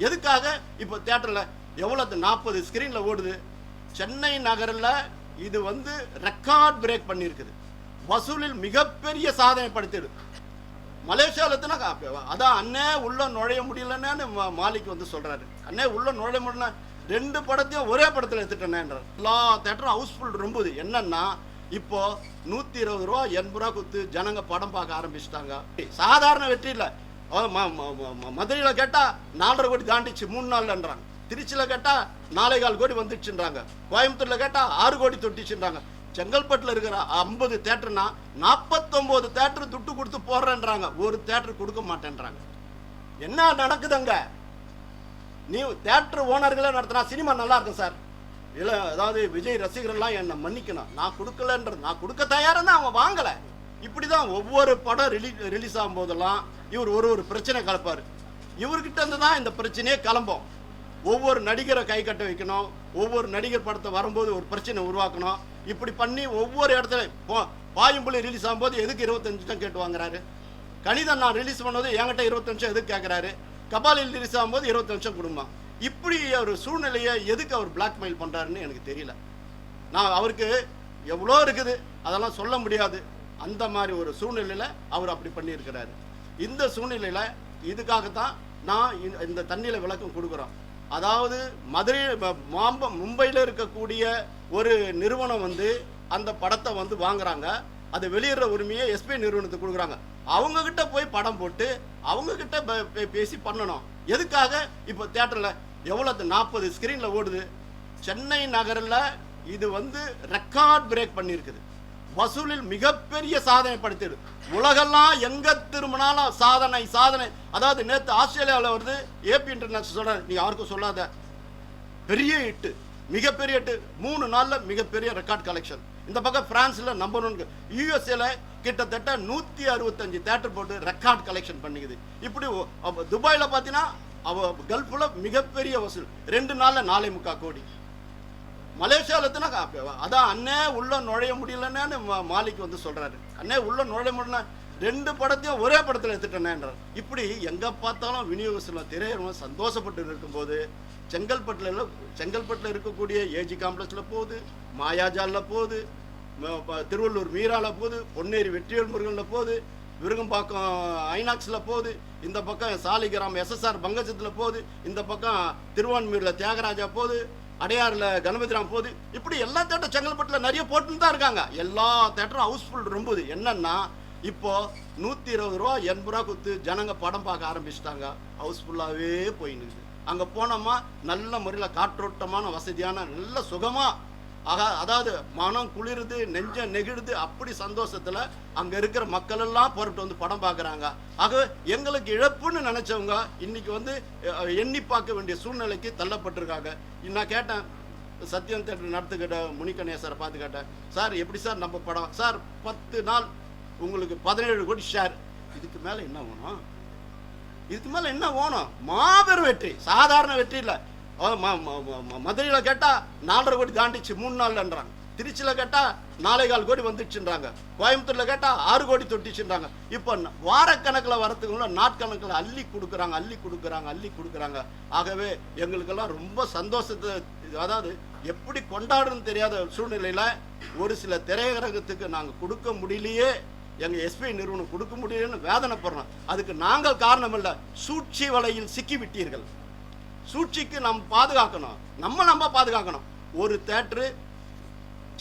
எதுக்காக இப்போ தியேட்டரில் எவ்வளோ 40 ஸ்க்ரீனில் ஓடுது. சென்னை நகரில் இது வந்து ரெக்கார்ட் பிரேக் பண்ணியிருக்குது. வசூலில் மிகப்பெரிய சாதனை படுத்திடு. மலேசியாவில் அதான் அண்ணே உள்ள நுழைய முடியலன்னு மாலிக் வந்து சொல்கிறாரு. அண்ணே உள்ள நுழைய முடியல, 2 படத்தையும் ஒரே படத்தில் எடுத்துட்டேன்ன்றார். எல்லா தேட்டரும் ஹவுஸ்ஃபுல் ரொம்புது. என்னன்னா இப்போ 120 ரூபா 80 ரூபா கொடுத்து ஜனங்க படம் பார்க்க ஆரம்பிச்சிட்டாங்க. சாதாரண வெற்றி இல்லை. மதுரையில் கேட்டால் 4.5 கோடி தாண்டிச்சு 3 நாள்ன்றாங்க. திருச்சியில் கேட்டால் 4.25 கோடி வந்துடுச்சுன்றாங்க. கோயம்புத்தூரில் கேட்டால் 6 கோடி தொட்டிச்சுன்றாங்க. செங்கல்பட்டில் இருக்கிற 50 தேட்டர்னா 49 தேட்டர் துட்டு கொடுத்து போடுறேன்றாங்க. ஒரு தேட்டர் கொடுக்க மாட்டேன்றாங்க. என்ன நடக்குதுங்க? நீ தேட்டர் ஓனர்களே நடத்தினா சினிமா நல்லா இருக்கும் சார். இல்லை, அதாவது விஜய் ரசிகர்கள்லாம் என்னை மன்னிக்கணும், நான் கொடுக்கலன்றது, நான் கொடுக்க தயாராக அவங்க வாங்கலை. இப்படி தான் ஒவ்வொரு படம் ரிலீஸ் ஆகும் போதெல்லாம் இவர் ஒரு பிரச்சனை கலப்பார். இவர்கிட்ட இருந்து தான் இந்த பிரச்சனையே கிளம்பும். ஒவ்வொரு நடிகரை கை கட்ட வைக்கணும், ஒவ்வொரு நடிகர் படத்தை வரும்போது ஒரு பிரச்சனை உருவாக்கணும். இப்படி பண்ணி ஒவ்வொரு இடத்துல பாயும்புலி ரிலீஸ் ஆகும்போது எதுக்கு 25 நிமிஷம் கேட்டு வாங்குறாரு. கணிதன் நான் ரிலீஸ் பண்ணது என்கிட்ட 20 நிமிஷம் எதுக்கு கேட்குறாரு. கபாலில் ரிலீஸ் ஆகும்போது 20 நிமிஷம் கொடுமா. இப்படி ஒரு சூழ்நிலையை எதுக்கு அவர் பிளாக்மெயில் பண்ணுறாருன்னு எனக்கு தெரியல. நான் அவருக்கு எவ்வளோ இருக்குது அதெல்லாம் சொல்ல முடியாது. அந்த மாதிரி ஒரு சூழ்நிலையில் அவர் அப்படி பண்ணியிருக்கிறாரு. இந்த சூழ்நிலையில் இதுக்காகத்தான் நான் இந்த தண்ணியில் விளக்கம் கொடுக்குறோம். அதாவது மதுரை மும்பையில் இருக்கக்கூடிய ஒரு நிறுவனம் வந்து அந்த படத்தை வந்து வாங்குறாங்க. அதை வெளியிடுற உரிமையை எஸ்பி நிறுவனத்துக்கு கொடுக்குறாங்க. அவங்கக்கிட்ட போய் படம் போட்டு அவங்கக்கிட்ட பேசி பண்ணணும். எதுக்காக இப்போ தியேட்டரில் எவ்வளோ 40 ஸ்க்ரீனில் ஓடுது. சென்னை நகரில் இது வந்து ரெக்கார்ட் பிரேக் பண்ணியிருக்குது. வசூலில் மிகப்பெரிய சாதனை படுத்திடு. உலகெல்லாம் எங்கே திரும்பினாலும் சாதனை சாதனை. அதாவது நேற்று ஆஸ்திரேலியாவில் வருது ஏபி இன்டர்நேஷனல் சொல்கிறார், நீ யாருக்கும் சொல்லாத, பெரிய ஹிட்டு, மிகப்பெரிய ஹிட்டு, 3 நாளில் மிகப்பெரிய ரெக்கார்ட் கலெக்ஷன். இந்த பக்கம் பிரான்ஸில் நம்பர் 1, யூஎஸ்ஏல கிட்டத்தட்ட 165 தேட்டர் போட்டு ரெக்கார்ட் கலெக்ஷன் பண்ணிக்குது. இப்படி துபாயில் பார்த்தீங்கன்னா கல்ஃபில் மிகப்பெரிய வசூல் 2 நாளில் 4.25 கோடி. மலேசியாவில் அதான் அண்ணே உள்ள நுழைய முடியலன்னு மாலிக் வந்து சொல்கிறாரு. அண்ணே உள்ள நுழைய முடியல, 2 படத்தையும் ஒரே படத்தில் எடுத்துட்டேன்ன்றார். இப்படி எங்கே பார்த்தாலும் விநியோகத்தில் திரையரங்கம் சந்தோஷப்பட்டு இருக்கும்போது செங்கல்பட்டில் இருக்கக்கூடிய ஏஜி காம்ப்ளெக்ஸில் போகுது, மாயாஜாலில் போகுது, திருவள்ளூர் மீராவில் போகுது, பொன்னேரி வெற்றிவேல் முருகனில் போகுது, விருகம்பாக்கம் ஐநாக்ஸில் போகுது, இந்த பக்கம் சாலிகிராம் எஸ்எஸ்ஆர் பங்கஜத்தில் போகுது, இந்த பக்கம் திருவான்மீரில் தியாகராஜா போகுது, அடையாறில் கணபதிராம் போகுது. இப்படி எல்லா தேட்டரும் செங்கல்பட்டில் நிறைய போட்டுன்னு தான் இருக்காங்க. எல்லா தேட்டரும் ஹவுஸ்ஃபுல் ரொம்புது. என்னன்னா இப்போ 120 ரூபா 80 ரூபா கொடுத்து ஜனங்க படம் பார்க்க ஆரம்பிச்சிட்டாங்க. ஹவுஸ்ஃபுல்லாகவே போயின்னு. அங்கே போனோமா நல்ல முறையில் காற்றோட்டமான வசதியான நல்ல சுகமாக அதாவது மனம் குளிருது, நெஞ்சம் நெகிழுது. அப்படி சந்தோஷத்தில் அங்கே இருக்கிற மக்கள் எல்லாம் பொருட்டு வந்து படம் பார்க்குறாங்க. ஆக எங்களுக்கு இழப்புன்னு நினச்சவங்க இன்னைக்கு வந்து எண்ணி பார்க்க வேண்டிய சூழ்நிலைக்கு தள்ளப்பட்டிருக்காங்க. நான் கேட்டேன், சத்யம் தேட்டர் நடத்துக்கிட்ட முனிகணேசரை பார்த்து கேட்டேன், சார் எப்படி சார் நம்ம படம் சார் 10 நாள் உங்களுக்கு 17 கோடி ஷேர், இதுக்கு மேலே என்ன வேணும்? இதுக்கு மேலே என்ன வேணும்? மாபெரும் வெற்றி, சாதாரண வெற்றி இல்லை. மதுரையில் கேட்டால் 4.5 கோடி தாண்டிச்சு 3 நாள்ன்றாங்க. திருச்சியில் கேட்டால் 4.25 கோடி வந்துடுச்சுன்றாங்க. கோயம்புத்தூரில் கேட்டால் 6 கோடி தொட்டிச்சுன்றாங்க. இப்போ வாரக்கணக்கில் வரத்துக்குள்ள நாட்கணக்கில் அள்ளி கொடுக்குறாங்க. ஆகவே எங்களுக்கெல்லாம் ரொம்ப சந்தோஷத்தை, அதாவது எப்படி கொண்டாடுன்னு தெரியாத சூழ்நிலையில் ஒரு சில திரையரங்கத்துக்கு நாங்கள் கொடுக்க முடியலையே, எங்கள் எஸ்பி நிறுவனம் கொடுக்க முடியலன்னு வேதனைப்படுறோம். அதுக்கு நாங்கள் காரணம் இல்லை, சூழ்ச்சி வலையில் சிக்கி விட்டீர்கள். சூழ்ச்சிக்கு நம்ம பாதுகாக்கணும், நம்ம பாதுகாக்கணும். ஒரு தேட்டரு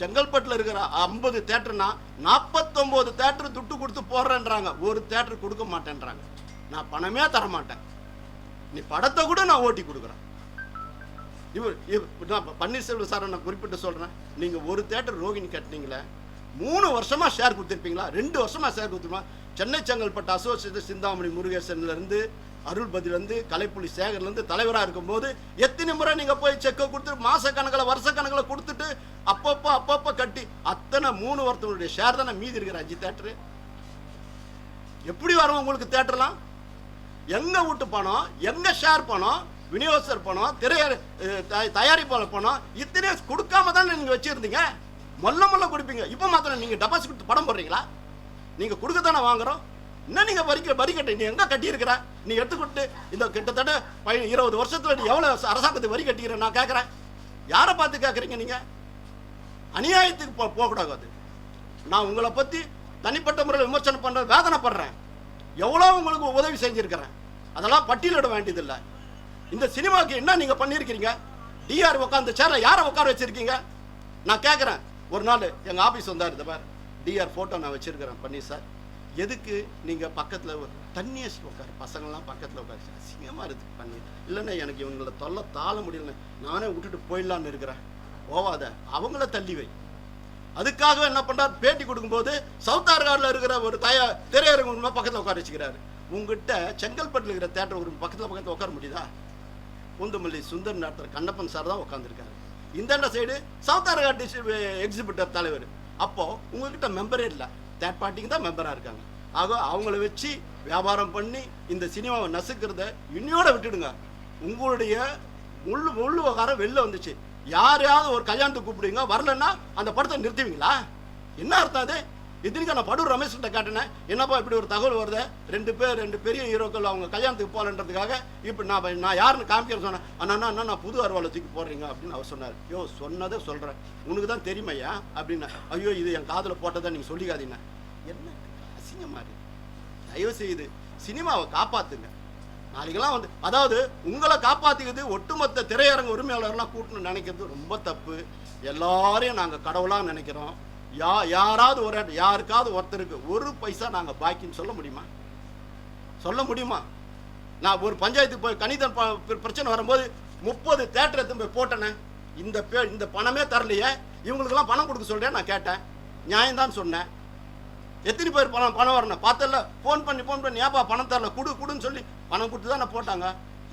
செங்கல்பட்டில் இருக்கிற 50 தேட்டர்னா 49 தேட்டர் துட்டு கொடுத்து போடுறேன்றாங்க. ஒரு தேட்டர் கொடுக்க மாட்டேன்றாங்க. நான் பணமே தரமாட்டேன், நீ படத்தை கூட நான் ஓட்டி கொடுக்குறேன். நான் பன்னீர்செல்வம் சார் நான் குறிப்பிட்டு சொல்கிறேன், நீங்கள் ஒரு தேட்டர் ரோகிணி கட்டினீங்களே 3 வருஷமாக ஷேர் கொடுத்துருப்பீங்களா, 2 வருஷமாக ஷேர் கொடுத்துருப்பா. சென்னை செங்கல்பட்டு அசோசியேட் சிந்தாமணி முருகேசன்லேருந்து அருள்பதிலேருந்து கலைப்புலி சேகர்லேருந்து தலைவராக இருக்கும்போது எத்தனை முறை நீங்கள் போய் செக்கை கொடுத்துட்டு மாதக்கணக்கில் வருஷக்கணக்கில் கொடுத்துட்டு அப்பப்போ கட்டி அத்தனை 3 வருஷங்களுடைய ஷேர் தானே மீதி இருக்கிற 5 தேட்டரு. எப்படி வரும் உங்களுக்கு தேட்டர்லாம்? எங்கே வீட்டு பணம், எங்கே ஷேர் பணம், விநியோகஸ்தர் பணம், தயாரிப்பாளர் பணம், இத்தனை கொடுக்காம தானே நீங்கள் வச்சுருந்தீங்க. மொல்ல கொடுப்பீங்க. இப்போ மாத்திரம் நீங்கள் டெபாசிட் கொடுத்து படம் போடுறீங்களா? நீங்கள் கொடுக்க தானே வாங்குறோம். என்ன நீங்கள் வரி கட்டி நீ எங்கே கட்டியிருக்கிற? நீ எடுத்துக்கிட்டு இந்த கிட்டத்தட்ட 20 வருஷத்தில் நீ எவ்வளோ அரசாங்கத்துக்கு வரி கட்டிக்கிற நான் கேட்குறேன். யாரை பார்த்து கேட்குறீங்க நீங்கள்? அநியாயத்துக்கு போகக்கூடாது. நான் உங்களை பற்றி தனிப்பட்ட முறையில் விமர்சனம் பண்ணுற வேதனைப்படுறேன். எவ்வளோ உங்களுக்கு உதவி செஞ்சுருக்கிறேன், அதெல்லாம் பட்டியலிட வேண்டியதில்லை. இந்த சினிமாவுக்கு என்ன நீங்கள் பண்ணியிருக்கிறீங்க? டிஆர் உட்காந்து சேரில் யாரை உட்கார வச்சுருக்கீங்க? நான் கேட்குறேன். ஒரு நாள் எங்கள் ஆஃபீஸ் வந்தார், இந்த பார் டிஆர் ஃபோட்டோ நான் வச்சுருக்கிறேன் பண்ணி சார், எதுக்கு நீங்கள் பக்கத்தில் ஒரு தண்ணியை உட்காரு, பசங்கள்லாம் பக்கத்தில் உட்காரு, அசிங்கமாக இருக்குது பண்ணி. இல்லைன்னா எனக்கு இவங்களை தொல்லை தாழ முடியல, நானே விட்டுட்டு போயிடலான்னு இருக்கிறேன். போவாத, அவங்கள தள்ளி வை. அதுக்காக என்ன பண்ணுறாரு, பேட்டி கொடுக்கும்போது சவுத் ஆர்காடில் இருக்கிற ஒரு திரையரங்கு பக்கத்தில் உட்கார வச்சுக்கிறாரு. உங்ககிட்ட செங்கல்பட்டில் இருக்கிற தேட்டர் ஒரு பக்கத்தில் உட்கார முடியுதா? பூந்தமல்லி சுந்தர் நடத்துகிற கண்ணப்பன் சார் தான் உட்காந்துருக்காரு. இந்த சைடு சவுத் ஆர்காடு எக்ஸிபிட்டர் தலைவர். அப்போது உங்ககிட்ட மெம்பரே இல்லை, தேர்ட் பார்ட்டிக்கு தான் மெம்பராக இருக்காங்க. ஆக அவங்கள வச்சு வியாபாரம் பண்ணி இந்த சினிமாவை நசுக்கிறத இன்னையோட விட்டுடுங்க. உங்களுடைய முள்ளு விவகாரம் வெளில வந்துச்சு. யாரையாவது ஒரு கல்யாணத்துக்கு கூப்பிடுவீங்க, வரலன்னா அந்த படத்தை நிறுத்துவீங்களா? என்ன அர்த்தம் அது? இதுக்கு நான் படூர் ரமேஷ் கிட்ட காட்டினேன், என்னப்பா இப்படி ஒரு தகவல் வருது, ரெண்டு பெரிய ஹீரோக்கள் அவங்க கல்யாணத்துக்கு போகலன்றதுக்காக இப்போ நான் யாருன்னு காமிக்கிறேன்னு சொன்னேன். அண்ணா நான் புது அறுவாலை தூக்கி போடுறீங்க அப்படின்னு அவர் சொன்னார். ஐயோ சொன்னதை சொல்கிறேன், உனக்கு தான் தெரியுமையா அப்படின்னா. ஐயோ இது என் காதில் போட்டதை நீங்கள் சொல்லிக்காதீங்க. என்ன அசிங்கமாக இருக்கு. தயவு செய்து சினிமாவை காப்பாற்றுங்க. நாளைக்கெல்லாம் வந்து அதாவது உங்களை காப்பாற்றிக்கிறது ஒட்டுமொத்த திரையரங்க உரிமையாளர்லாம் கூட்டணும்னு நினைக்கிறது ரொம்ப தப்பு. எல்லாரையும் நாங்கள் கடவுளாக நினைக்கிறோம். யாராவது யாருக்காவது ஒருத்தருக்கு ஒரு பைசா நாங்கள் பாக்கின்னு சொல்ல முடியுமா? நான் ஒரு பஞ்சாயத்துக்கு போய் கணிதன் பிரச்சனை வரும்போது 30 தேட்டர் எடுத்து போய் போட்டேனே, இந்த பணமே தரலையே, இவங்களுக்கெல்லாம் பணம் கொடுக்க சொல்கிறேன் நான் கேட்டேன். நியாயம்தான் சொன்னேன். எத்தனை பேர் பணம் வரணும் பார்த்தல, ஃபோன் பண்ணி ஏப்பா பணம் தரல, கொடுன்னு சொல்லி பணம் கொடுத்து தான் நான் போட்டாங்க.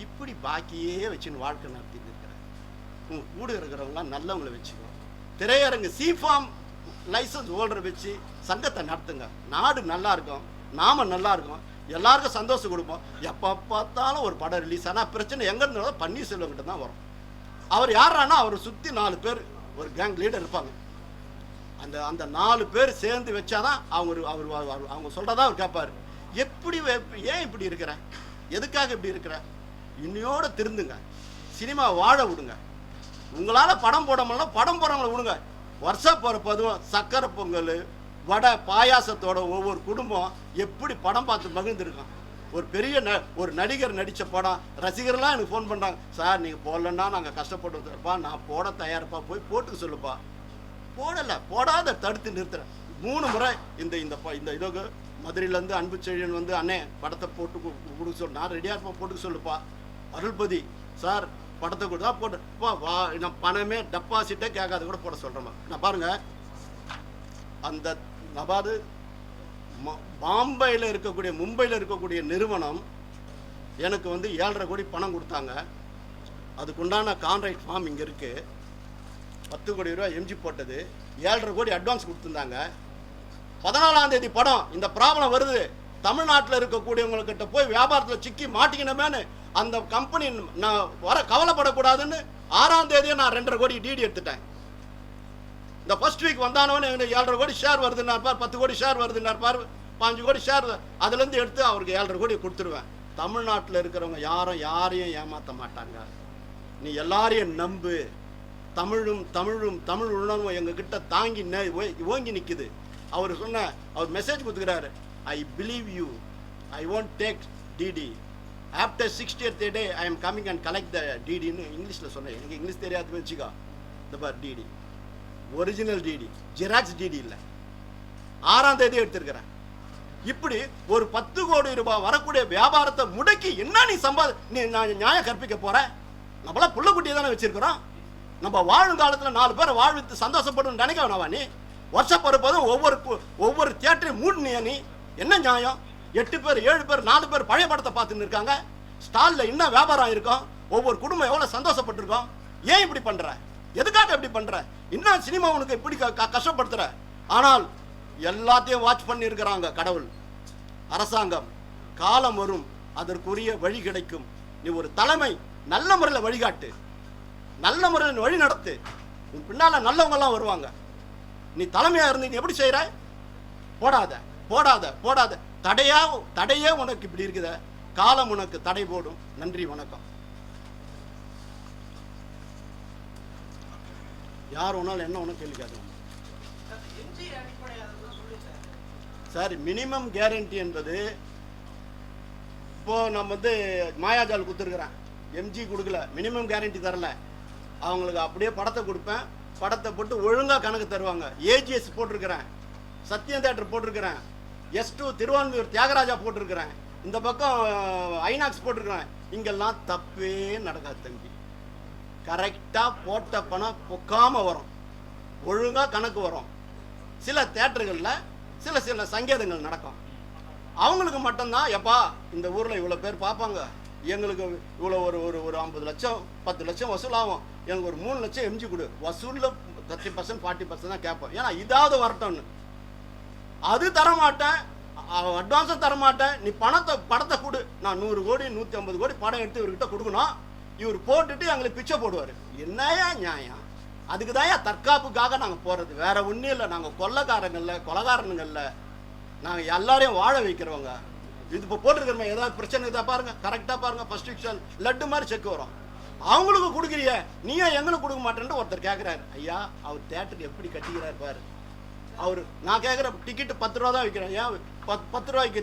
இப்படி பாக்கியே வச்சுன்னு வாழ்க்கை நடத்திட்டு இருக்கிறேன். உங்கள் கூட இருக்கிறவங்களாம் நல்லவங்களை வச்சுக்கோ. திரையரங்கு சிஃபார்ம் லைசன்ஸ் ஹோல்டர் வச்சு சங்கத்தை நடத்துங்க. நாடு நல்லா இருக்கும், நாம நல்லா இருக்கும், எல்லாருக்கும் சந்தோஷம் கொடுப்போம். எப்போ பார்த்தாலும் ஒரு படம் ரிலீஸ் ஆனால் பிரச்சனை எங்கே இருந்தாலும் பன்னீர்செல்வங்கிட்ட தான் வரும். அவர் யாரானா அவரை சுற்றி 4 பேர் ஒரு கேங் லீடர் இருப்பாங்க. அந்த 4 பேர் சேர்ந்து வச்சாதான் அவங்க சொல்கிறதா அவர் கேட்பார். ஏன் இப்படி இருக்கிற, எதுக்காக இப்படி இருக்கிற? இன்னையோட திருந்துங்க, சினிமா வாழ விடுங்க. உங்களால் படம் போட முடியல, படம் போடுறவங்களை விடுங்க. வருஷம் போகிறப்பதும் சக்கரை பொங்கல் வடை பாயாசத்தோட ஒவ்வொரு குடும்பம் எப்படி படம் பார்த்து மகிழ்ந்துருக்கான். ஒரு பெரிய ஒரு நடிகர் நடித்த படம் ரசிகர்லாம் எனக்கு ஃபோன் பண்ணுறாங்க, சார் நீங்கள் போடலன்னா நாங்கள் கஷ்டப்பட்டுருப்பா, நான் போட தயாரிப்பா, போய் போட்டுக்க சொல்லுப்பா. போடாத தடுத்து நிறுத்துறேன். 3 முறை இந்த இதுக்கு மதுரையிலேருந்து அன்பு செழியன் வந்து அண்ணே படத்தை போட்டு கொடுக்க சொல்லு, நான் ரெடியாக இருப்பா, போட்டுக்க சொல்லுப்பா. அருள்பதி சார் படத்தை கொடுத்தா போட்டுப்பா, நான் பணமே டெபாசிட்டே கேட்காத கூட போட சொல்கிறேம்மா. நான் பாருங்கள், அந்த அதாவது பாம்பேயில் இருக்கக்கூடிய மும்பையில் இருக்கக்கூடிய நிறுவனம் எனக்கு வந்து 7.5 கோடி பணம் கொடுத்தாங்க. அதுக்குண்டான கான்ட்ராக்ட் ஃபார்ம் இங்கே இருக்குது. 10 கோடி ரூபா எம்ஜி போட்டது, 7.5 கோடி அட்வான்ஸ் கொடுத்துருந்தாங்க. 14ஆம் தேதி படம் இந்த ப்ராப்ளம் வருது. தமிழ்நாட்டில் இருக்கக்கூடியவங்கக்கிட்ட போய் வியாபாரத்தில் சிக்கி மாட்டிக்கணுமேனு அந்த கம்பெனி நான் கவலைப்படக்கூடாதுன்னு 6ஆம் தேதியே நான் 2.5 கோடி டிடி எடுத்துட்டேன். இந்த ஃபர்ஸ்ட் வீக் வந்தானவனே 7.5 கோடி ஷேர் வருதுன்னா இருப்பார், 10 கோடி ஷேர் வருதுன்னா இருப்பார், 5 கோடி ஷேர் அதுலேருந்து எடுத்து அவருக்கு 7.5 கோடி கொடுத்துருவேன். தமிழ்நாட்டில் இருக்கிறவங்க யாரையும் ஏமாற்ற மாட்டாங்க. நீ எல்லாரையும் நம்பு. தமிழ் உணர்வும் எங்ககிட்ட தாங்கி ஓங்கி நிற்குது. அவர் மெசேஜ் கொடுத்துக்கிறாரு, I believe you, I won't take DD, after 60th day I am coming and collect the டிடின்னு இங்கிலீஷில் சொன்னேன். எனக்கு இங்கிலீஷ் தெரியாது வச்சுக்கோ. இந்த பார் DD, original DD, xerox DD இல்லை. 6ஆம் தேதி எடுத்திருக்கிறேன். இப்படி ஒரு 10 கோடி ரூபாய் வரக்கூடிய வியாபாரத்தை முடக்கி என்ன நீ நியாயம் கற்பிக்க போற? நம்மளாம் புள்ள குட்டியை தானே வச்சிருக்கிறோம். நம்ம வாழும் காலத்தில் 4 பேரை வாழ்வித்து சந்தோஷப்படும் நினைக்க வேணாவா? நீ வருஷம் பொறுப்பதும் ஒவ்வொரு தியேட்டரையும் மூடினியா? நீ என்ன நியாயம்? 8 பேர் 7 பேர் 4 பேர் பழைய படத்தை பார்த்துன்னு இருக்காங்க. ஸ்டாலில் என்ன வியாபாரம் இருக்கும்? ஒவ்வொரு குடும்பம் எவ்வளோ சந்தோஷப்பட்டிருக்கோம். ஏன் இப்படி பண்ற? எதுக்காக இப்படி பண்ற? இன்னும் சினிமா உனக்கு இப்படி கஷ்டப்படுத்துற? ஆனால் எல்லாத்தையும் வாட்ச் பண்ணி இருக்கிறாங்க கடவுள், அரசாங்கம். காலம் வரும், அதற்குரிய வழி கிடைக்கும். நீ ஒரு தலைமை, நல்ல முறையில் வழிகாட்டு, நல்ல முறையில் வழி நடத்து. உன் பின்னால நல்லவங்கெல்லாம் வருவாங்க. நீ தலைமையா இருந்து நீ எப்படி செய்யற? போடாத. தடையே உனக்கு இப்படி இருக்குத, காலம் உனக்கு தடை போடும். நன்றி, வணக்கம். யார் ஒன்றாலும் என்ன ஒன்றும் கேள்வி கேட்கணும் சார். மினிமம் கேரண்டி என்பது இப்போ நம்ம வந்து மாயாஜால் கொடுத்துருக்குறேன், எம்ஜி கொடுக்கல, மினிமம் கேரண்டி தரல. அவங்களுக்கு அப்படியே படத்தை கொடுப்பேன், படத்தை போட்டு ஒழுங்காக கணக்கு தருவாங்க. ஏஜிஎஸ் போட்டிருக்கிறேன், சத்யம் தேட்டர் போட்டிருக்கிறேன், S2 திருவான்மியூர் தியாகராஜா போட்டிருக்கிறேன், இந்த பக்கம் ஐநாக்ஸ் போட்டிருக்கிறேன். இங்கெல்லாம் தப்பே நடக்காது தம்பி. கரெக்டாக போட்ட பணம் பொக்காமல் வரும், ஒழுங்காக கணக்கு வரும். சில தேட்டர்களில் சில சங்கேதங்கள் நடக்கும். அவங்களுக்கு மட்டும்தான் எப்பா இந்த ஊரில் இவ்வளோ பேர் பார்ப்பாங்க, எங்களுக்கு இவ்வளோ ஒரு ஒரு ஒரு 50 லட்சம் 10 லட்சம் வசூலாகும், எனக்கு ஒரு 3 லட்சம் எம்ஜி கொடு. வசூலில் 30% 40% தான் கேட்போம், ஏன்னா இதாவது வரட்டும்னு. அது தரமாட்டேன், அட்வான்ஸும் தரமாட்டேன், நீ படத்தை கொடு, நான் 100 கோடி 150 கோடி படம் எடுத்து இவர்கிட்ட கொடுக்கணும். இவர் போட்டுட்டு எங்களுக்கு பிச்சை போடுவார். என்னையா நியாயம்? அதுக்கு தான் தற்காப்புக்காக நாங்கள் போகிறது, வேற ஒன்றும் இல்லை. நாங்கள் கொலகாரனுங்கள்ல நாங்கள் எல்லாரையும் வாழ வைக்கிறவங்க. இது இப்போ போட்டிருக்கிறோமே, ஏதாவது பிரச்சனை இதாக பாருங்க, கரெக்டாக பாருங்க, ஃபர்ஸ்ட் டிவிஷன் லட்டு மாதிரி செக் வரும். அவங்களுக்கு கொடுக்குறிய, நீயே எங்களுக்கு கொடுக்க மாட்டேன்ட்டு ஒருத்தர் கேட்குறாரு. ஐயா, அவர் தேட்டருக்கு எப்படி கட்டிக்கிறார் பாரு. அவர் நான் கேட்குற டிக்கெட்டு 10 ரூபா தான் விற்கிறேன், ஏன் 10 ரூபாய்க்கு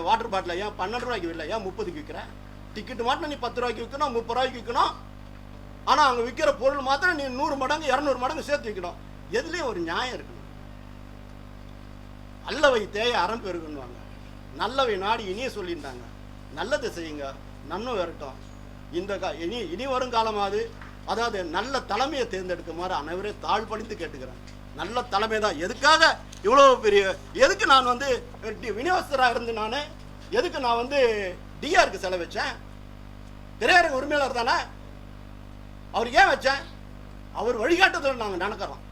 வாட்டர் பாட்டில் ஏன் 12 ரூபாய்க்கு விற்கல, ஏன் 30க்கு விற்கிறேன்? டிக்கெட்டு மாட்டினா நீ 10 ரூபாய்க்கு விற்கணும், 30 ரூபாய்க்கு விற்கணும். ஆனால் அங்கே விற்கிற பொருள் மாத்திரம் நீ 100 மடங்கு 200 மடங்கு சேர்த்து விற்கணும். எதுலேயும் ஒரு நியாயம் இருக்கணும். நல்லவை தேய அறம் பெருகுன்னுவாங்க, நல்லவை நாடி இனிய சொல்லிட்டாங்க. நல்லதை செய்யுங்க, நன்மை வரட்டும். இந்த இனி வரும் காலமாவது அதாவது நல்ல தலைமையை தேர்ந்தெடுக்குமாறு அனைவரே தாழ்படித்து கேட்டுக்கிறேன். நல்ல தலைமை தான். எதுக்காக இவ்வளோ பெரிய, எதுக்கு நான் வந்து விநியோகஸ்தராக இருந்து எதுக்கு நான் வந்து டிஆருக்கு செலவு வச்சேன்? திரையரங்க உரிமையாளர் தானே, அவர் ஏன் வச்சேன்? அவர் வழிகாட்டுதல் நாங்கள் நடக்கிறோம்.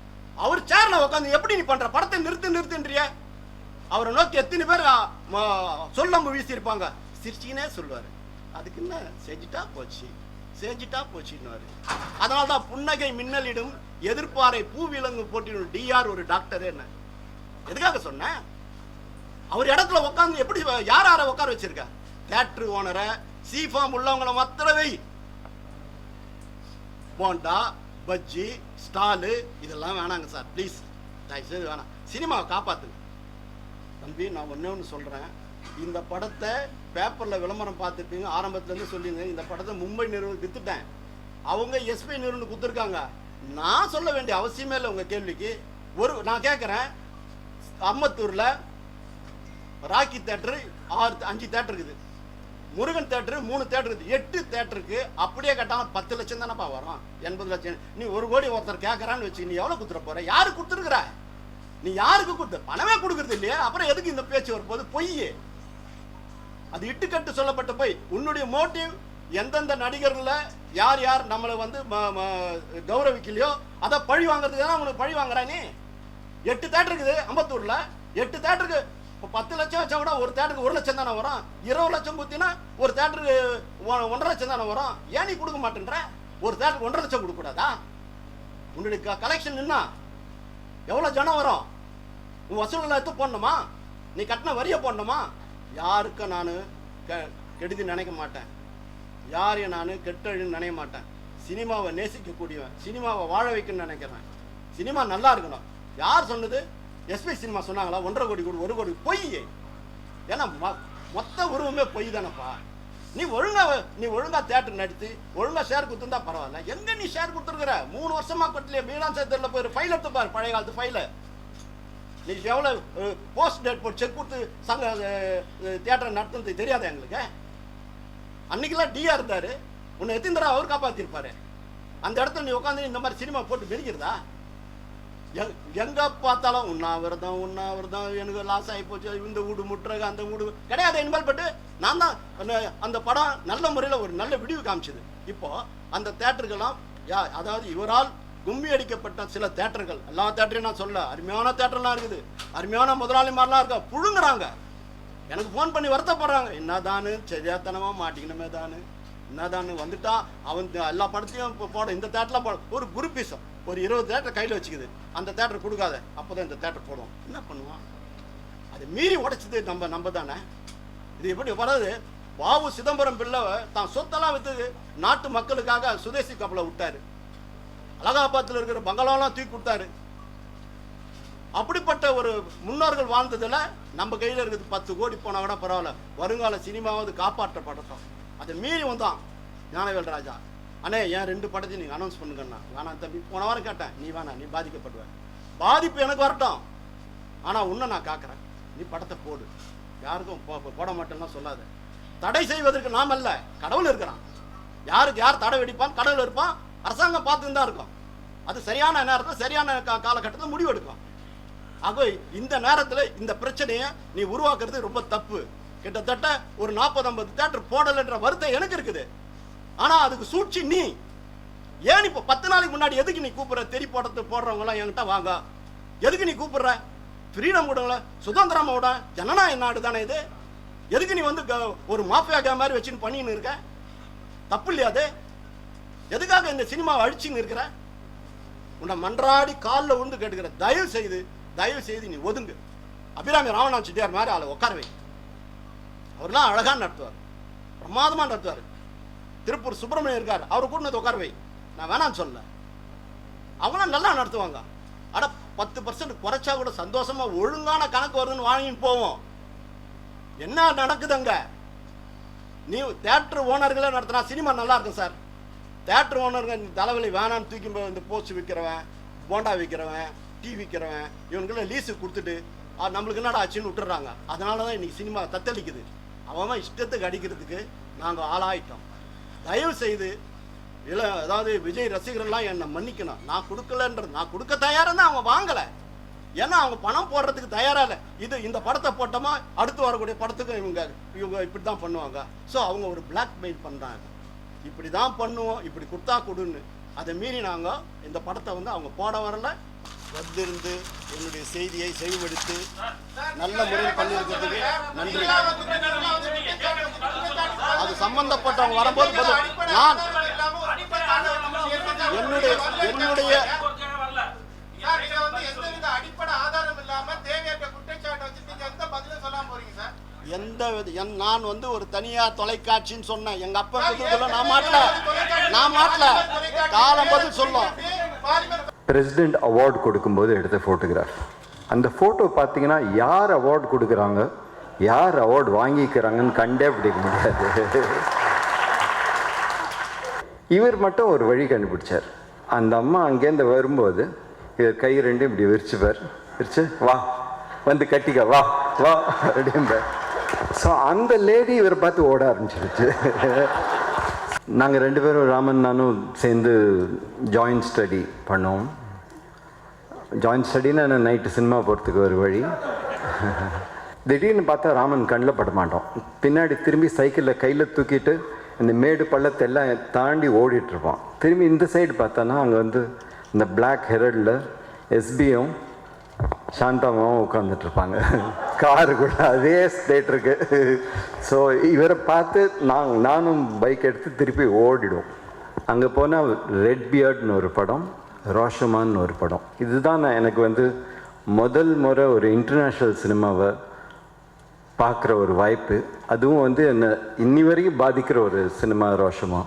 அவர் சேர்ல உட்காந்து எப்படி நீ பண்ற படத்தை நிறுத்துன்றிய, அவரை நோக்கி எத்தனை பேர் சொல்லம்பு வீசியிருப்பாங்க, சிரிச்சினே சொல்லுவார். அதுக்கு என்ன செஞ்சுட்டா போச்சுன்னு. அதனால தான் புன்னகை மின்னலிடும் எதிர்பாரை பூவிலங்கு போட்டிடும் டிஆர் ஒரு டாக்டர். என்ன எதுக்காக சொன்னேன்? அவர் இடத்துல உட்காந்து எப்படி யார உட்கார வச்சிருக்க? தேட்டர் ஓனரை, சீஃபார்ம் உள்ளவங்களை மாத்திரவை, போண்டா பஜ்ஜி ஸ்டாலு இதெல்லாம் வேணாங்க சார், ப்ளீஸ் தயவுசெய்து வேணாம். சினிமாவை காப்பாற்றுங்க தம்பி. நான் ஒன்று சொல்கிறேன், இந்த படத்தை பேப்பரில் விளம்பரம் பார்த்துருப்பீங்க, ஆரம்பத்துலேருந்து சொல்லியிருந்தேன். இந்த படத்தை மும்பை நிறுவனம் விற்றுட்டேன், அவங்க எஸ்பி நிறுவனம் கொடுத்துருக்காங்க. நான் சொல்ல வேண்டிய அவசியமே இல்லை உங்கள் கேள்விக்கு. நான் கேட்குறேன், அம்பத்தூரில் ராக்கி தேட்டரு 5 தேட்டர் இருக்குது, முருகன் தேட்டரு 3 தேட்டர் இருக்குது, 8 தேட்டருக்கு அப்படியே கட்டாமல் 10 லட்சம் தானேப்பா வரும், 80 லட்சம். நீ 1 கோடி ஒருத்தர் கேட்குறான்னு வச்சு நீ எவ்வளோ கொடுத்துட போற? யாருக்கு கொடுத்துருக்குற? நீ யாருக்கு கொடுத்த? பணமே கொடுக்குறது இல்லையா? அப்புறம் எதுக்கு இந்த பேச்சு வரும்போது? பொய், அது இட்டுக்கட்டு சொல்லப்பட்ட பொய். உன்னுடைய மோட்டிவ் எந்தெந்த நடிகர்ல யார் யார் நம்மளை வந்து கௌரவிக்கலையோ அதை பழி வாங்குறதுக்கு தான் உனக்கு பழி வாங்குறா. நீ 8 தேட்டர் இருக்குது அம்பத்தூர்ல, 8 தேட்டருக்கு இப்போ 10 லட்சம் வச்சா கூட ஒரு தேட்டருக்கு 1 லட்சம் தானே வரும். 20 லட்சம் குத்தினா ஒரு தேட்டருக்கு 1.5 லட்சம் தானே வரும். ஏன் நீ கொடுக்க மாட்டேன்ற? ஒரு தேட்டருக்கு 1.5 லட்சம் கொடுக்க கூடாதா? உன்னுடைய கலெக்ஷன் நின்னா எவ்வளோ ஜனம் வரும்? உன் வசூலில் எடுத்து போடணுமா? நீ கட்டின வரியை போடணுமா? யாருக்கும் நான் கெடுதி நினைக்க மாட்டேன், யாரையும் நான் கெட்டழுன்னு நினைக்க மாட்டேன். சினிமாவை நேசிக்கக்கூடியவன், சினிமாவை வாழ வைக்கணும்னு நினைக்கிறேன். சினிமா நல்லா இருக்கணும். யார் சொன்னது? எஸ்பி சினிமா சொன்னாங்களா 1.5 கோடி கொடு 1 கோடி? பொய். ஏன்னா மொத்த உருவமே பொய் தானப்பா. நீ ஒழுங்கா தேட்டர் நடித்து ஒழுங்கா ஷேர் கொடுத்துருந்தா பரவாயில்ல. எங்க நீ ஷேர் கொடுத்துருக்குற? 3 வருஷமா கட்டலையே. மீனான் சேத்தரில் போய் ஃபைல் எடுத்து பாரு, பழைய காலத்து ஃபைல. நீ எவ்வளோ போஸ்ட் டேட் போட்டு செக் கொடுத்து சங்க தியேட்டரை நடத்துறது தெரியாதா எங்களுக்கு? அன்னைக்கெல்லாம் டிஆர் இருந்தாரு, உன்னை எத்தனை தடவை அவர் காப்பாற்றிருப்பாரு. அந்த இடத்துல நீ உட்காந்து இந்த மாதிரி சினிமா போட்டு மெதிக்கிறதா? எங்க பார்த்தாலும் உண்ணாவிரதம் எனக்கு லாஸ் ஆகி போச்சு, இந்த வீடு முட்டுறது அந்த வீடு கிடையாது. இனிமேல் பட்டு நான் தான் அந்த படம் நல்ல முறையில் ஒரு நல்ல விடிவு காமிச்சது. இப்போ அந்த தேட்டருக்கெல்லாம் அதாவது இவரால் கும்மி அடிக்கப்பட்ட சில தேட்டர்கள், எல்லா தேட்டரையும் நான் சொல்ல, அருமையான தேட்டர்லாம் இருக்குது, அருமையான முதலாளி மாதிரிலாம் இருக்கா, புழுங்குறாங்க. எனக்கு ஃபோன் பண்ணி வருத்தப்படுறாங்க, என்னதானு சரியாத்தனமா மாட்டிக்கணுமே தானு, என்னதானு வந்துட்டா அவன் எல்லா படத்தையும் போட, இந்த தேட்டர்லாம் போட. ஒரு குரூப்பிசம், ஒரு 20 தேட்டர் கையில் வச்சுக்குது, அந்த தேட்டர் கொடுக்காத, அப்போதான் இந்த தேட்டர் போடுவோம். என்ன பண்ணுவான்? அதை மீறி உடைச்சது நம்ம தானே. இது எப்படி வராது? வாவு சிதம்பரம் பிள்ளை தான் சொத்தெல்லாம் விற்று நாட்டு மக்களுக்காக சுதேசி கப்பலை விட்டாரு. அலகாபாத்தில் இருக்கிற பங்களாலாம் தூக்கி கொடுத்தாரு. அப்படிப்பட்ட ஒரு முன்னோர்கள் வாழ்ந்ததில் நம்ம கையில் இருக்குது 10 கோடி போனால் கூட பரவாயில்ல, வருங்கால சினிமாவது காப்பாற்றப்படட்டும். அதை மீறி வந்தான் ஞானவேல் ராஜா. அண்ணே என் 2 படத்தையும் நீங்கள் அனௌன்ஸ் பண்ணுங்கண்ணா. வேணாம் தம்பி, போன வாரம் கேட்டேன், நீ வேணாம், நீ பாதிக்கப்படுவேன். பாதிப்பு எனக்கு வரட்டும், ஆனால் உன்னை நான் காக்கிறேன், நீ படத்தை போடு, யாருக்கும் போட மாட்டேன்னா சொல்லாத. தடை செய்வதற்கு நாம் அல்ல, கடவுள் இருக்கிறான். யாருக்கு யார் தடை வெடிப்பான்? கடவுள் இருப்பான். அரசாங்கம் பார்த்துன்னு தான் இருக்கும். அது சரியான நேரத்தில் சரியான காலகட்டத்தில் முடிவெடுக்கும். ஆக இந்த நேரத்தில் இந்த பிரச்சனையை நீ உருவாக்குறது ரொம்ப தப்பு. கிட்டத்தட்ட ஒரு 40-50 தியேட்டர் போடலைன்ற வருத்தம் எனக்கு இருக்குது. ஆனால் அதுக்கு சூழ்ச்சி நீ. ஏன் இப்போ 10 நாளைக்கு முன்னாடி எதுக்கு நீ கூப்பிட்ற? தெரி போடுறவங்களாம் என்கிட்ட வாங்க, எதுக்கு நீ கூப்பிட்ற? ஃப்ரீடம் கொடுங்கள, சுதந்திரமா விட, ஜனநாயக நாடு தானே இது. எதுக்கு நீ வந்து ஒரு மாஃபியா கே மாதிரி வச்சுன்னு பண்ணின்னு இருக்க? தப்பு இல்லையா அது? எதுக்காக இந்த சினிமாவை அழிச்சுன்னு இருக்கிற? உன்னை மன்றாடி காலில் விழுந்து கேட்டுக்கிற, தயவு செய்து நீ ஒதுங்கு. அபிராமி ராமநாதன் செட்டியார் மாதிரி ஆளை உட்கார வை. அவர்லாம் அழகா நடத்துவார், பிரமாதமா நடத்துவார். திருப்பூர் சுப்பிரமணியம் இருக்கார், அவரை கூட்டினது உட்கார வை. நான் வேணான்னு சொல்ல, அவங்களாம் நல்லா நடத்துவாங்க. அட 10% குறைச்சா கூட சந்தோஷமா ஒழுங்கான கணக்கு வருதுன்னு வாங்கின்னு போவோம். என்ன நடக்குதுங்க? நீ தேட்டர் ஓனர்களே நடத்தினா சினிமா நல்லா இருக்கும் சார். தேட்டர் ஓனருங்க தலைவலி வேணான்னு தூக்கி இந்த போஸ்ட் விற்கிறவன், போண்டா விற்கிறவன், டீ விற்கிறவன், இவனுக்குள்ள லீஸு கொடுத்துட்டு நம்மளுக்கு என்னடா ஆச்சுன்னு விட்டுறாங்க. அதனால தான் இன்னைக்கு சினிமா தத்தளிக்குது. அவன் இஷ்டத்துக்கு அடிக்கிறதுக்கு நாங்கள் ஆளாயிட்டோம். தயவு செய்து இல்லை, அதாவது விஜய் ரசிகர்கள்லாம் என்னை மன்னிக்கணும். நான் கொடுக்கலன்றது, நான் கொடுக்க தயாராக அவங்க வாங்கலை. ஏன்னா அவங்க பணம் போடுறதுக்கு தயாராக இல்லை. இந்த படத்தை போட்டோமா அடுத்து வரக்கூடிய படத்துக்கும் இவங்க இப்படி தான் பண்ணுவாங்க. ஸோ அவங்க ஒரு பிளாக்மெயில் பண்ணுறாங்க. இப்படி தான் பண்ணுவோம், இப்படி கொடுத்தா கொடுன்னு. அதை மீறி நாங்கள் இந்த படத்தை வந்து அவங்க போட வரல. வந்திருந்து என்னுடைய செய்தியை செவிமடுத்து நல்ல முறையில் பண்ணியிருக்கிறதுக்கு நன்றி. அது சம்பந்தப்பட்டவங்க வரும்போது நான் என்னுடைய நான் வந்து ஒரு தனியார் தொலைக்காட்சின்னு சொன்னேன். எங்க அப்பா நான் மாட்டல காலம் பதில் சொல்லும். பிரசிடென்ட் அவார்டு கொடுக்கும்போது எடுத்த ஃபோட்டோகிராஃப். அந்த ஃபோட்டோ பார்த்தீங்கன்னா யார் அவார்டு கொடுக்குறாங்க, யார் அவார்டு வாங்கிக்கிறாங்கன்னு கண்டே பிடிக்க முடியாது. இவர் மட்டும் ஒரு வழி கண்டுபிடிச்சார். அந்த அம்மா அங்கேருந்து வரும்போது இவர் கை ரெண்டும் இப்படி விரிச்சு வா வந்து கட்டிக்க வா வா அப்படிம்பார். ஸோ அந்த லேடி இவரை பார்த்து ஓட ஆரம்பிச்சிருச்சு. நாங்கள் 2 பேரும் ராமன் நானும் சேர்ந்து ஜாயின்ட் ஸ்டடி பண்ணோம். ஜாயின்ட் ஸ்டடின்னா நான் நைட்டு சினிமா போகிறதுக்கு ஒரு வழி. திடீர்னு பார்த்தா ராமன் கண்ணில் பட மாட்டோம். பின்னாடி திரும்பி சைக்கிளில் கையில் தூக்கிட்டு இந்த மேடு பள்ளத்தை எல்லாம் தாண்டி ஓடிட்டுருப்பான். திரும்பி இந்த சைடு பார்த்தானா அங்கே வந்து இந்த பிளாக் ஹெரல்டில் எஸ்பியும் சாந்தாமாவும் உட்காந்துட்ருப்பாங்க காரு கூட அதே தேட்டருக்கு. ஸோ இவரை பார்த்து நானும் பைக் எடுத்து திருப்பி ஓடிடும். அங்கே போனால் ரெட் பியர்ட்னு ஒரு படம், ரோஷமான்னு ஒரு படம். இதுதான் எனக்கு வந்து முதல் முறை ஒரு இன்டர்நேஷ்னல் சினிமாவை பார்க்குற ஒரு வாய்ப்பு. அதுவும் வந்து என்னை இன்னி வரைக்கும் பாதிக்கிற ஒரு சினிமா ரோஷமா.